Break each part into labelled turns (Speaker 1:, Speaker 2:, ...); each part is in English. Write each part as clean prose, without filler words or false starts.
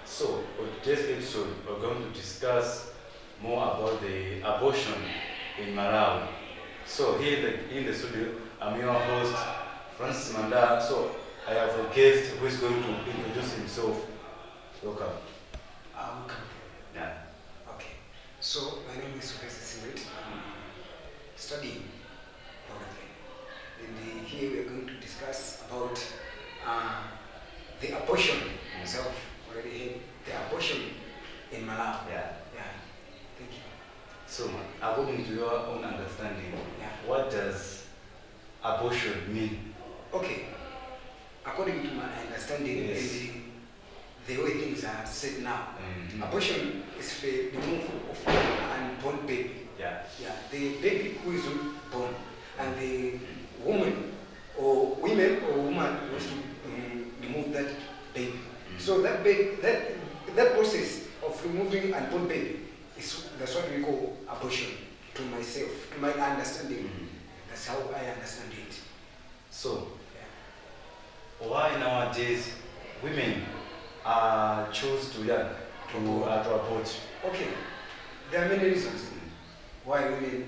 Speaker 1: So, for today's episode, we're going to discuss more about the abortion in Malawi. So, here in the studio, I'm your host, Francis Manda. So, I have a guest who is going to introduce himself. Welcome.
Speaker 2: Welcome.
Speaker 1: Yeah.
Speaker 2: Okay. So my name is Professor Siwet. I'm studying poetry. And here we are going to discuss about the abortion itself. Already heard the abortion in Malawi.
Speaker 1: Yeah.
Speaker 2: Yeah. Thank you.
Speaker 1: So, according to your own understanding,
Speaker 2: Yeah.
Speaker 1: what does abortion mean?
Speaker 2: Okay. According to my understanding,
Speaker 1: Yes.
Speaker 2: and the way things are said now,
Speaker 1: Mhm.
Speaker 2: abortion is the removal of an unborn baby.
Speaker 1: Yeah.
Speaker 2: Yeah, the baby who is not born, and the woman or women or woman wants to remove that baby. So that baby, that process of removing unborn baby that's what we call abortion. To myself, to my understanding, that's how I understand it.
Speaker 1: So,
Speaker 2: Yeah.
Speaker 1: why nowadays women choose to abort?
Speaker 2: Okay, there are many reasons why women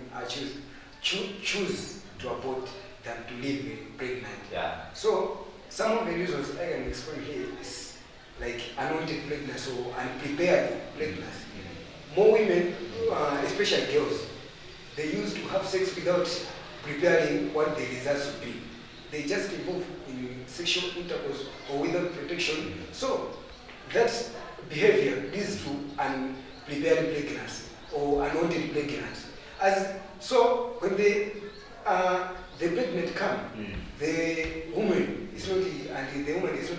Speaker 2: choose to abort than to live pregnant.
Speaker 1: Yeah.
Speaker 2: So some of the reasons I can explain here is like unwanted pregnancy or unprepared pregnancy. More women, especially girls, they used to have sex without preparing what the results would be. They just involve in sexual intercourse or without protection. So that behavior leads to unprepared pregnancy or unwanted pregnancy. So when the pregnant come, the woman is not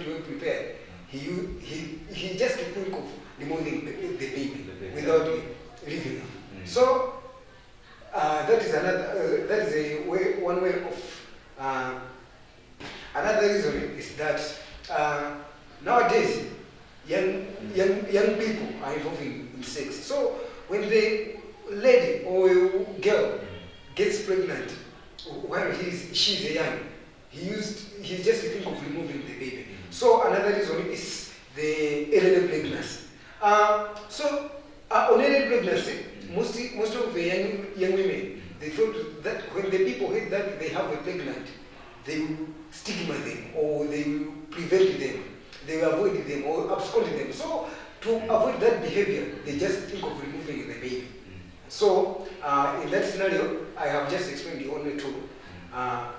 Speaker 2: well prepared. He just think of removing the baby without leaving him. So that is one way of. Another reason is that nowadays young people are involved in sex. So when the lady or girl gets pregnant while she's young, he just think of removing the baby. So another reason is the early pregnancy. So on early pregnancy, most of the young women, they thought that when the people heard that they have a pregnant, they will stigma them or they will prevent them, they will avoid them or abscond them. So to avoid that behavior, they just think of removing the baby. So in that scenario, I have just explained the only two.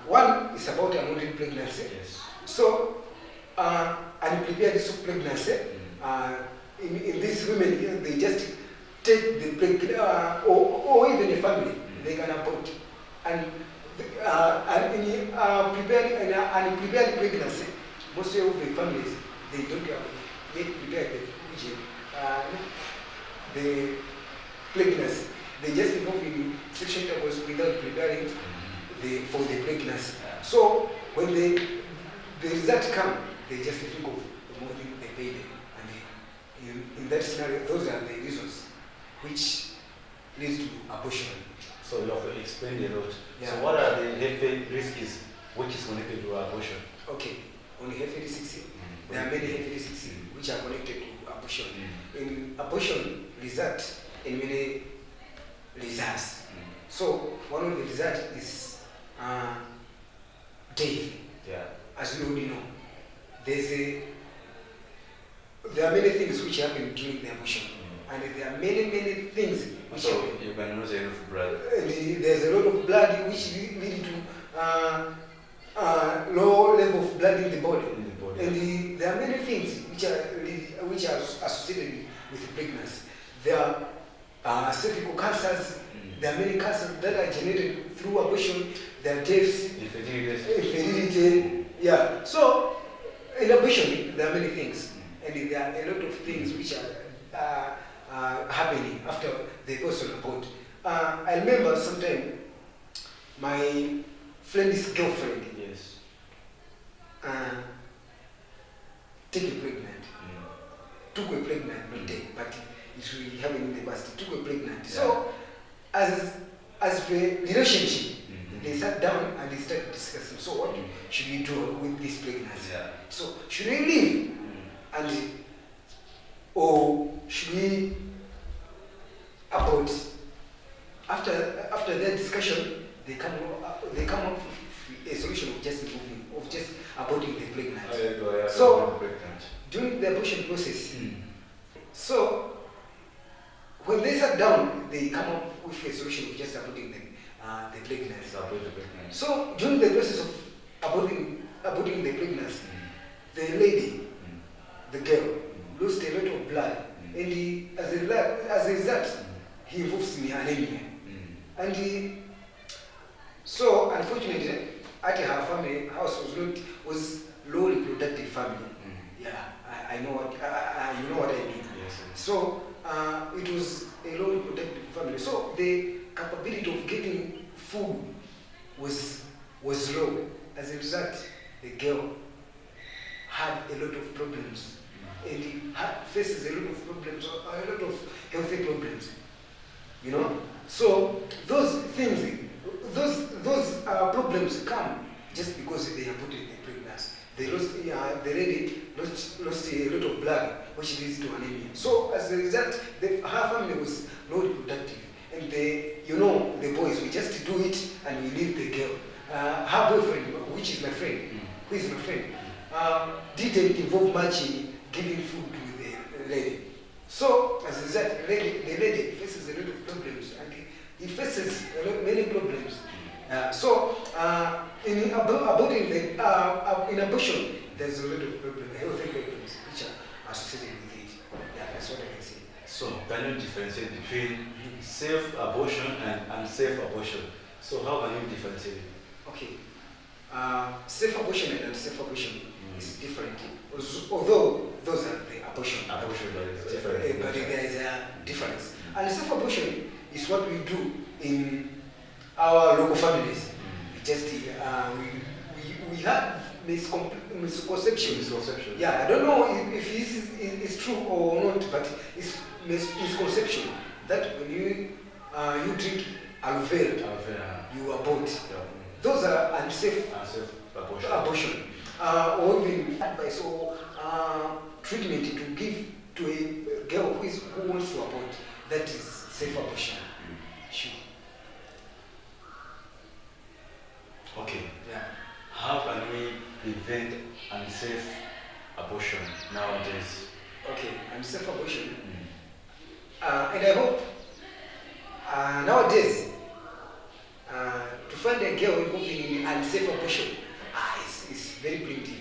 Speaker 2: One is about unwanted pregnancy.
Speaker 1: Yes.
Speaker 2: So unprepared pregnancy, in these women here, they just take the pregnancy, or even a family, they can abort. And in unprepared pregnancy, most of the families, they don't have yet prepared the pregnancy. They just involve in sexual intercourse without preparing for the pregnancy. So when the result come, they just think of removing the baby. And in that scenario, those are the reasons which leads to abortion.
Speaker 1: So you have explained a lot.
Speaker 2: Yeah.
Speaker 1: So what are the health risks which is connected to abortion?
Speaker 2: Okay, on the health risks, there are many health risks which are connected to abortion. In abortion result in many results. So one of the results is death.
Speaker 1: Yeah.
Speaker 2: As we already know, there are many things which happen during the abortion, and there are many things which
Speaker 1: So
Speaker 2: happen.
Speaker 1: you can lose a lot of blood.
Speaker 2: There's a lot of blood which lead to low level of blood in the body. And there are many things which are associated with pregnancy. There are cervical cancers. There are many cancers that are generated through abortion. There are deaths, infertility. Yeah. So in abortion, there are many things, and there are a lot of things which are happening after the person abort. I remember sometime my friend's girlfriend.
Speaker 1: Yes.
Speaker 2: Took a pregnant, not take, but it will happen in the past. Took a pregnant.
Speaker 1: Yeah.
Speaker 2: So, as the relationship, they sat down and they started discussing. So, what should we do with this pregnancy?
Speaker 1: Yeah.
Speaker 2: So, should we leave and or should we abort? After that discussion, they come up with a solution of just moving, of just aborting the pregnant. So during the abortion process, so when they sat down, they come up with a solution of just aborting the pregnancy. So during the process of aborting the pregnancy, the lady, the girl, lost a lot of blood, and as a result, he involves in anemia. And so unfortunately, at her family house was low reproductive family. Yeah, I know what you know what I mean.
Speaker 1: Yes.
Speaker 2: So it was a low reproductive family. So the capability of getting food was low. As a result, the girl had a lot of problems, and faces a lot of problems, a lot of healthy problems. You know, so those things, those problems come just because they aborted the pregnancy. They lost, the lady lost a lot of blood, which leads to anemia. So as a result, her family was not reproductive, and the boys, we just do it and we leave the girl. Her boyfriend, which is my friend, who is my friend, didn't involve much in giving food to the lady. So as a result, the lady faces a lot of problems, and he faces many problems. So in abortion, there's a lot of problems, healthy problems, which are associated with it. Yeah, that's what I can say.
Speaker 1: So can you differentiate between safe abortion and unsafe abortion? So how can you differentiate?
Speaker 2: Okay. Safe abortion and unsafe abortion is different. Although those are the abortion.
Speaker 1: Abortion, but it's different.
Speaker 2: But there is a difference. And safe abortion is what we do in our local families. Just we have misconception. Yeah, I don't know if this is true or not, but it's misconception that when you drink aloe vera, you abort.
Speaker 1: Yeah.
Speaker 2: Those are unsafe abortion. Or even advice or treatment to give to a girl who wants to abort. That is safe abortion. Sure.
Speaker 1: Okay.
Speaker 2: Yeah.
Speaker 1: How can we prevent unsafe abortion nowadays?
Speaker 2: Okay, unsafe abortion. And I hope nowadays to find a girl involved in unsafe abortion is very primitive.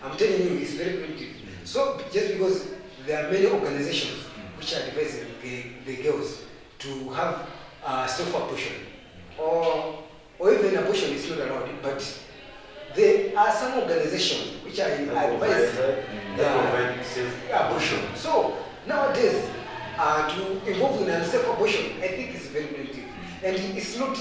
Speaker 2: I'm telling you, it's very primitive. So just because there are many organizations which are advising the girls to have safe abortion, or even abortion is not allowed, but there are some organizations which are advising
Speaker 1: safe
Speaker 2: abortion. So nowadays, to involve in unsafe abortion, I think it's very primitive, and it's not.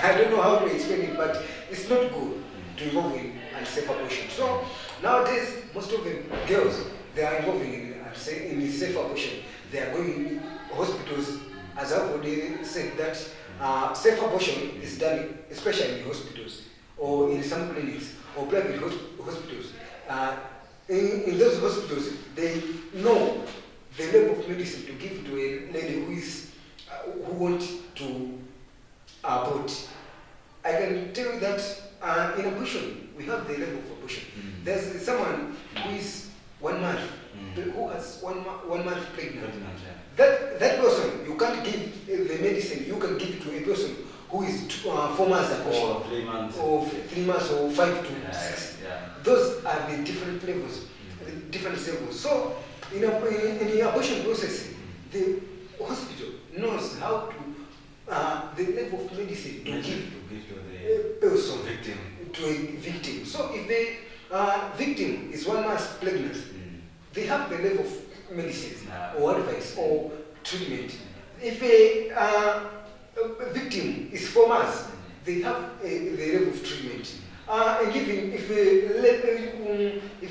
Speaker 2: I don't know how to explain it, but it's not good to involve in unsafe abortion. So nowadays, most of the girls, they are involving in safe abortion. They are going in hospitals, as I've already said, that safe abortion is done, especially in hospitals or in some clinics or private hospitals. In those hospitals, they know the level of medicine to give to a lady who wants to abort. I can tell you that in abortion, we have the level of abortion. There's someone who is 1 month, who has 1 month pregnant. That person, you can't give the medicine, you can give it to a person who is 4 months abortion.
Speaker 1: Or 3 months.
Speaker 2: Or 3 months or 5 to 6.
Speaker 1: Yeah.
Speaker 2: Those are the different levels, different levels. So in the abortion process, the hospital knows how to the level of medicine to give
Speaker 1: to the
Speaker 2: person
Speaker 1: victim.
Speaker 2: To a victim. So if the victim is 1 month pregnant, they have the level of medicine or advice or treatment. If a victim is 4 months, they have the level of treatment. And even if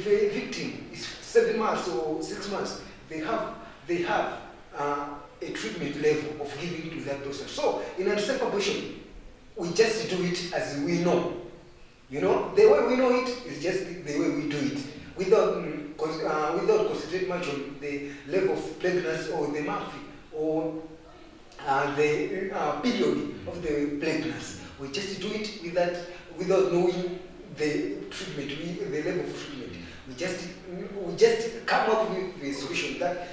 Speaker 2: a victim is 7 months or 6 months, they have a treatment level of giving to that person. So in unsafe abortion, we just do it as we know. You know, the way we know it is just the way we do it, without concentrate much on the level of pregnancy or the month or the period of the pregnancy. We just do it without knowing the treatment, the level of treatment. We just come up with the solution that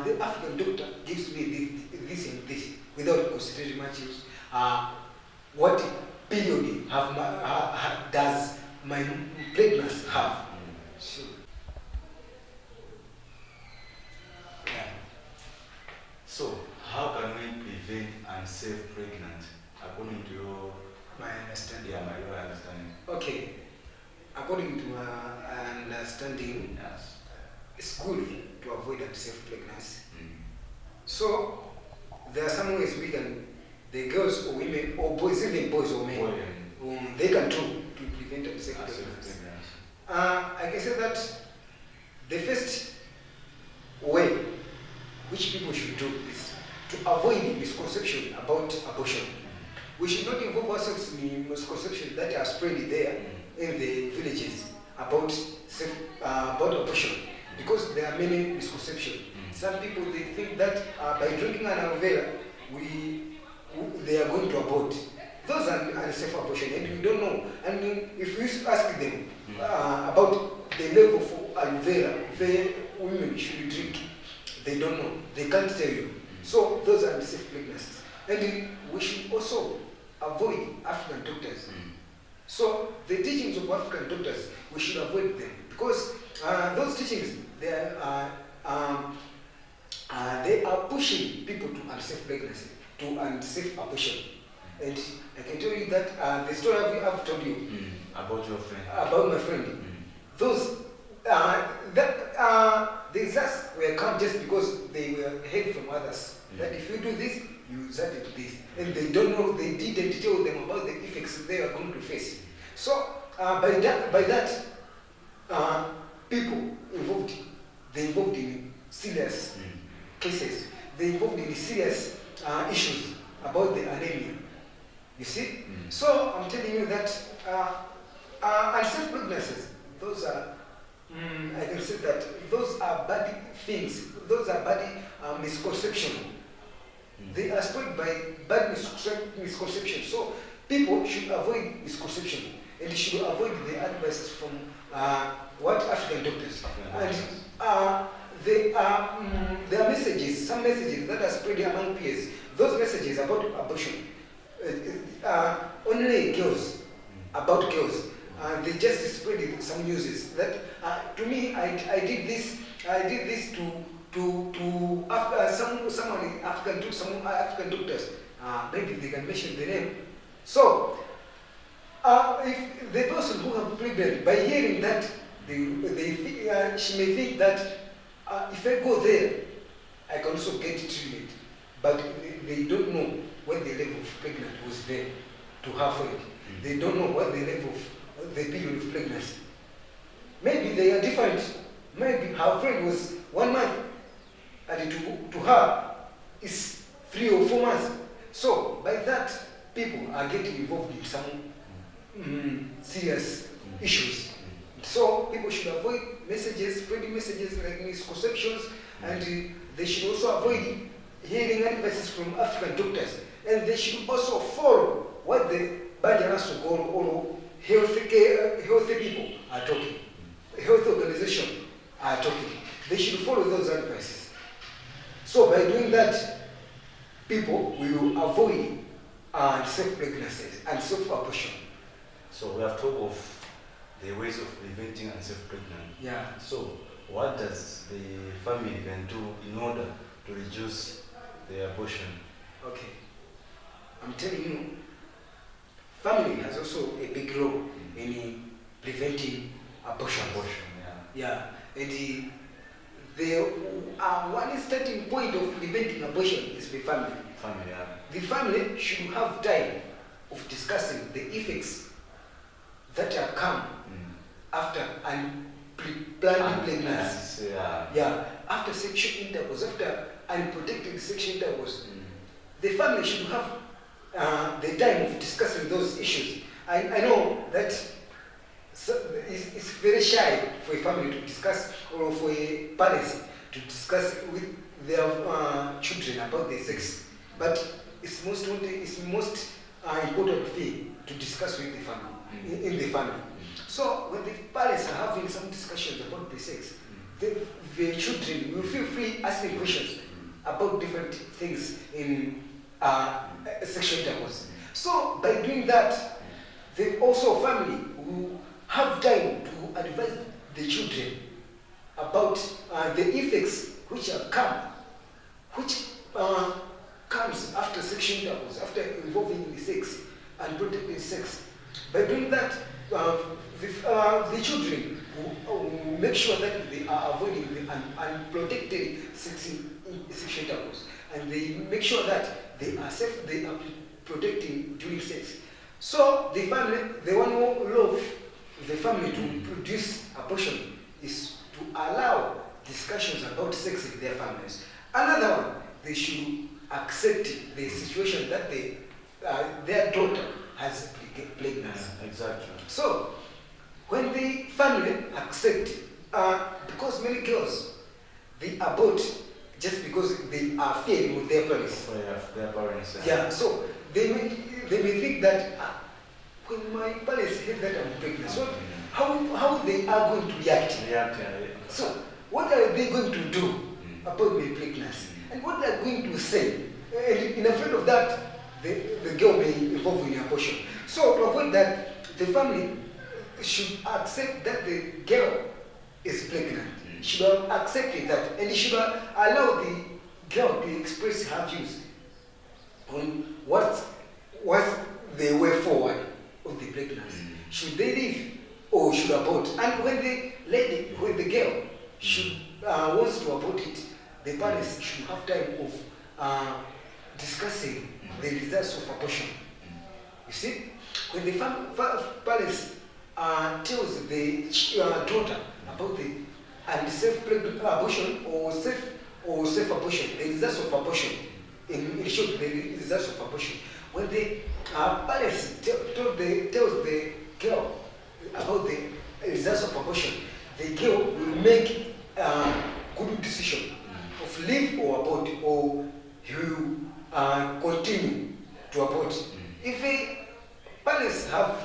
Speaker 2: the African doctor gives me this and this without concentrating much what period does my pregnancy have. Sure.
Speaker 1: Yeah. So, how can we prevent unsafe pregnancy according to
Speaker 2: My understanding.
Speaker 1: your understanding?
Speaker 2: Okay. According to my understanding,
Speaker 1: Yes.
Speaker 2: it's good to avoid unsafe pregnancy.
Speaker 1: Mm.
Speaker 2: So there are some ways the girls or women or boys, even boys or men, they can do to prevent unsafe pregnancy. I can say that the first way which people should do is to avoid misconception about abortion. We should not involve ourselves in misconceptions that are spread there in the villages about abortion, because there are many misconceptions. Some people, they think that by drinking an aloe vera, they are going to abort. Those are unsafe abortion, and we don't know. And if we ask them about the level for aloe vera the women should drink, they don't know. They can't tell you. So those are unsafe pregnancies. And we should also avoid African doctors. So the teachings of African doctors, we should avoid them, because those teachings, they are pushing people to unsafe pregnancy, to unsafe abortion. And I can tell you that the story I've told you
Speaker 1: about your friend,
Speaker 2: about my friend, those the results were come just because they were heard from others that if you do this, you resulted to this, and they don't know, they didn't tell them about the effects they are going to face. So by that people involved in serious cases, they involved in serious issues about the anemia. You see? So I'm telling you that unsafe pregnancies, those are I can say that those are bad things, those are bad misconceptions. They are spread by bad misconceptions. So people should avoid misconception and should avoid the advice from what African doctors. And there are messages, some messages that are spread among peers. Those messages about abortion, only girls, about girls. They just spread some news that to me I did this to some African doctors. Maybe they can mention the name. So if the person who have pregnant, by hearing that, she may think that if I go there, I can also get treatment. But they don't know what the level of pregnancy was there to her friend. They don't know what the level of the period of pregnancy. Maybe they are different. Maybe her friend was 1 month, and to her it's 3 or 4 months. So by that, people are getting involved in some serious issues. So people should avoid messages, spreading messages like misconceptions, and they should also avoid hearing advices from African doctors. And they should also follow what the Banjaraso or healthy people are talking, health organizations are talking. They should follow those advices. So by doing that, people will avoid unsafe pregnancies and safe abortion.
Speaker 1: So we have talked of the ways of preventing unsafe pregnancy.
Speaker 2: Yeah.
Speaker 1: So what does the family can do in order to reduce the abortion?
Speaker 2: Okay. I'm telling you, family has also a big role in preventing abortion. Yeah. And the one starting point of preventing abortion is the family. The family should have time of discussing the effects that are come after unplanned pregnancy. After sexual intercourse, after unprotected sexual intercourse, the family should have the time of discussing those issues. I know that it's very shy for a family to discuss, or for a parents to discuss with their children about their sex. But it's most important thing to discuss with the family, in the family. So when the parents are having some discussions about the sex, the children will feel free asking questions about different things in sexual intercourse. So by doing that, they also family will have time to advise the children about the effects which comes after sexual intercourse, after involving in the sex and protecting sex. By doing that, the children will make sure that they are avoiding the unprotected sexual intercourse, and they make sure that they are safe, they are protecting during sex. So the family, the one who love the family to produce abortion is to allow discussions about sex in their families. Another one, they should accept the situation that their daughter has pregnancy.
Speaker 1: Exactly.
Speaker 2: So when the family accept, because many girls they abort just because they are fearing with their parents.
Speaker 1: Oh, yeah, their parents.
Speaker 2: Yeah, so they may think that when my parents hear that I'm pregnant, so how they are going to react? So what are they going to do about my pregnancy? And what they are going to say? And in afraid of that, the girl may involve in abortion. So to avoid that, the family should accept that the girl is pregnant. Should accept that, and should allow the girl to express her views on what the way forward of the pregnancy. Should they leave or should abort? And when the girl should wants to abort it, the parents should have time of discussing the results of abortion. You see, when the parents tells the daughter about the unsafe abortion or safe abortion, the results of abortion, in short, the results of abortion. When the parents tells the girl about the results of abortion, the girl will make a good decision of leave or abort, or he will continue to abort. If the parents have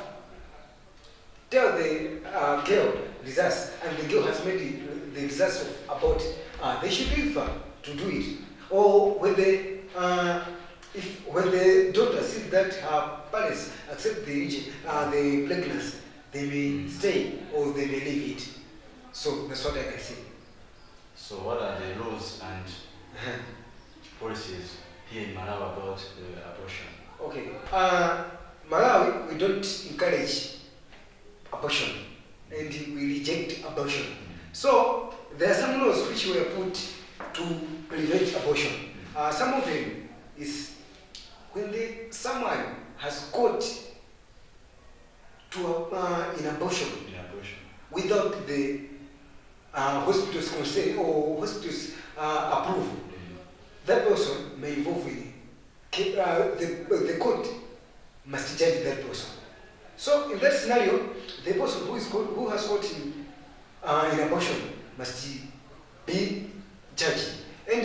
Speaker 2: tell the girl results and the girl has made the results of abort, they should leave her to do it. Or when the daughter sees that her parents accept the pregnancy, they may stay or they may leave it. So that's what I can say.
Speaker 1: So what are the laws and policies here in Malawi about abortion?
Speaker 2: Okay. Malawi, we don't encourage abortion and we reject abortion. So there are some laws which were put to prevent abortion. Some of them is when someone has caught to in abortion without the hospital's consent or hospital's approval, that person may involve in the court must judge that person. So in that scenario, the person who has caught in abortion must be judged. And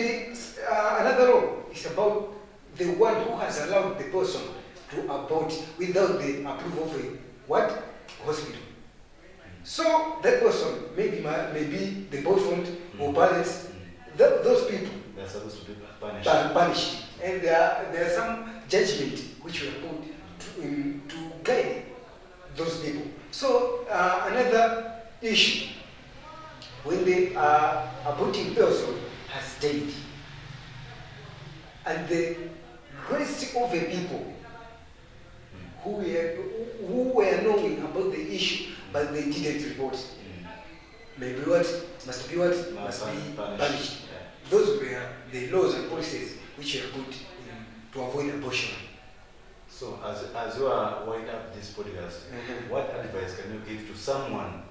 Speaker 2: another law is about the one who has allowed the person to abort without the approval of what? Hospital. So that person may be the boyfriend or parents. Those people
Speaker 1: They're supposed to be punished.
Speaker 2: Punished. And there are some judgment which were put to guide those people. So another issue, when the aborting person has died, and the rest of the people who were knowing about the issue, but they didn't report, must be punished.
Speaker 1: Yeah.
Speaker 2: Those were the laws and policies which were put to avoid abortion.
Speaker 1: So as you are winding up this podcast, what advice can you give to someone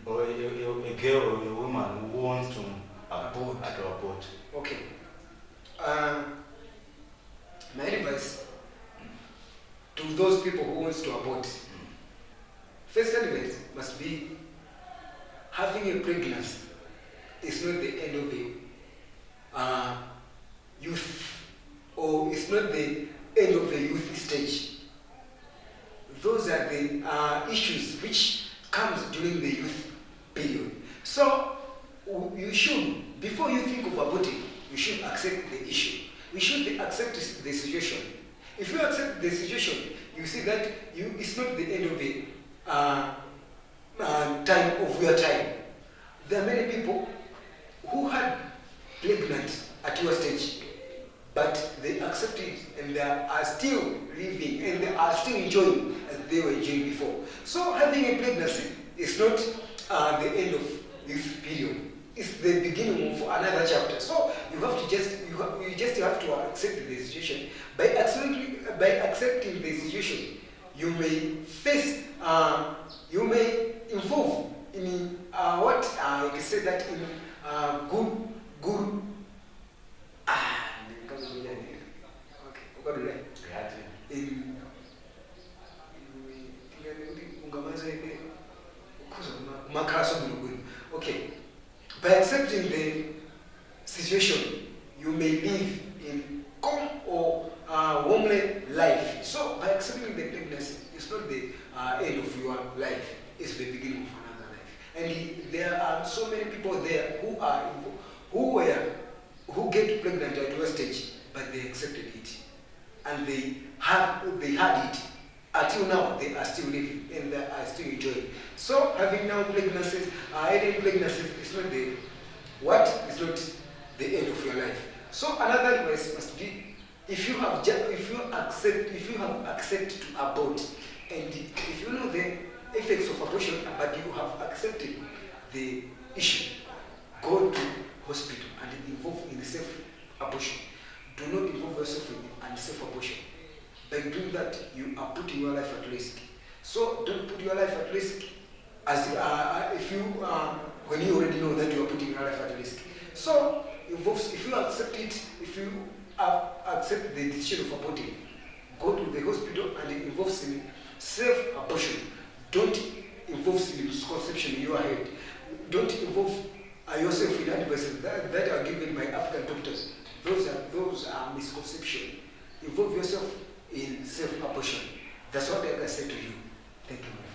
Speaker 1: or a girl or a woman who wants to abort?
Speaker 2: Okay. My advice to those people who wants to abort, first advice must be having a pregnancy is not the end of youth, or it's not the end of the youth stage. Those are the issues which comes during the youth period. So you should, before you think of aborting, you should accept the issue. You should accept the situation. If you accept the situation, you see that it's not the end of the time of your time. There are many people who had pregnant at your stage, but they accepted it and they are still living and they are still enjoying as they were enjoying before. So having a pregnancy is not the end of this period. It's the beginning of another chapter. So you have to just have to accept the situation. By accepting the situation, you may face, you may involve in what you can say that in good. Okay. By accepting the situation, you may live in calm or homely life. So by accepting the pregnancy, it's not the end of your life, it's the beginning of another life. And there are so many people there who get pregnant at your stage, but they accepted it. And they had it. Until now, they are still living and they are still enjoying. So having now pregnancies, having pregnancies is not it's not the end of your life. So another advice must be, if you have accepted to abort, and if you know the effects of abortion, but you have accepted the issue, go to hospital and involve in safe abortion. Do not involve yourself in unsafe abortion. By doing that, you are putting your life at risk. So don't put your life at risk as when you already know that you are putting your life at risk. So if you accept it, if you accept the decision of aborting, go to the hospital and involve in safe abortion. Don't involve in misconception in your head. Don't involve yourself in advices that are given by African doctors. Those are misconceptions. Involve yourself in safe abortion. That's what I can say to you. Thank you.